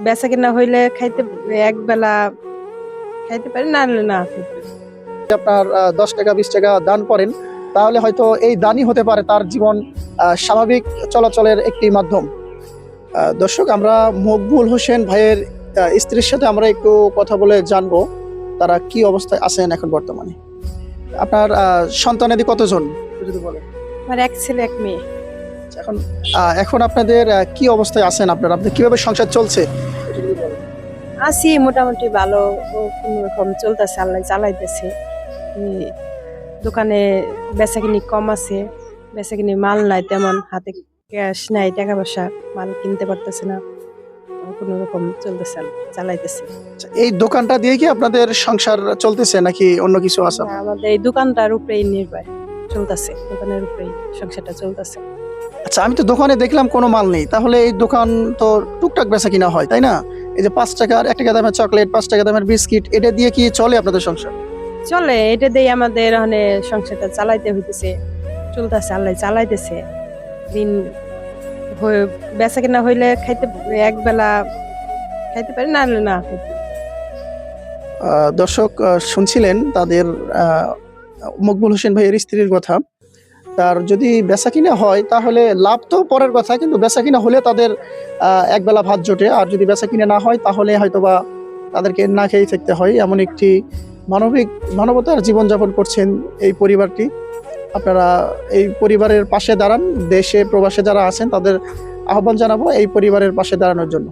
বেচা কিনা হইলে খাইতে একবেলা খাইতে পারি, না হলে না খাইতে পারি। আপনার 10 টাকা 20 টাকা দান করেন, তাহলে হয়তো এই দানই হতে পারে তার জীবন স্বাভাবিক চলাচলের একটি মাধ্যম। দর্শক, আমরা মকবুল হোসেন ভাইয়ের স্ত্রীর সাথে আমরা একটু কথা বলে জানবো তারা কি অবস্থায় আছেন এখন বর্তমানে। আপনার সন্তানাদি কতজন একটু যদি বলেন। আমার এক ছেলে এক মেয়ে। এখন এখন আপনাদের কি অবস্থায় আছেন, আপনারা আপনি কিভাবে সংসার চলছে একটু যদি বলেন। আছি মোটামুটি ভালো, কোন রকম চলতেছে, আল্লাহ চালাইতেছে। দোকানে বেচা কিনি কম আছে, বেচা কিনি মাল নাই তেমন, হাতে ক্যাশ নাই, টাকা পয়সা, মাল কিনতে পারতেছে না, কোন রকম চলতেছে, চালাইতেছে। এই দোকানটা দিয়ে কি আপনাদের সংসার চলতেছে নাকি অন্য কিছু আছে? না, আমাদের এই দোকানটার উপরেই নির্ভর চলতেছে, দোকানের উপরেই সংসারটা চলতেছে। আচ্ছা, আমি তো দোকানে দেখলাম কোনো মাল নেই, তাহলে এই দোকান তো টুকটাক বেচা কিনা হয় তাই না? এই যে 5 টাকার 1 টাকা দামের চকলেট, 5 টাকা দামের বিস্কিট, এটা দিয়ে কি চলে আপনাদের সংসার? চলে, এটা দিয়ে আমাদের মানে সংসারটা চালাইতে হইতেছে, চলতেছে, আল্লাহ চালাইতেছে। দিন বেচা কিনা হইলে খাইতে একবেলা খাইতে পারি, না হলে না খাইতে পারি। দর্শক, শুনছিলেন তাদের মকবুল হোসেন ভাইয়ের স্ত্রীর কথা। তার যদি বেচা কিনা হয় তাহলে লাভ তো পরের কথা, কিন্তু বেচা কিনা হলে তাদের একবেলা ভাত জোটে। আর যদি বেচা কিনা না হয় তাহলে হয়তোবা তাদেরকে না খেয়ে থাকতে হয়। এমন একটি মানবতার জীবনযাপন করছেন এই পরিবারটি। আপনারা এই পরিবারের পাশে দাঁড়ান। দেশে প্রবাসে যারা আছেন তাদের আহ্বান জানাবো এই পরিবারের পাশে দাঁড়ানোর জন্য।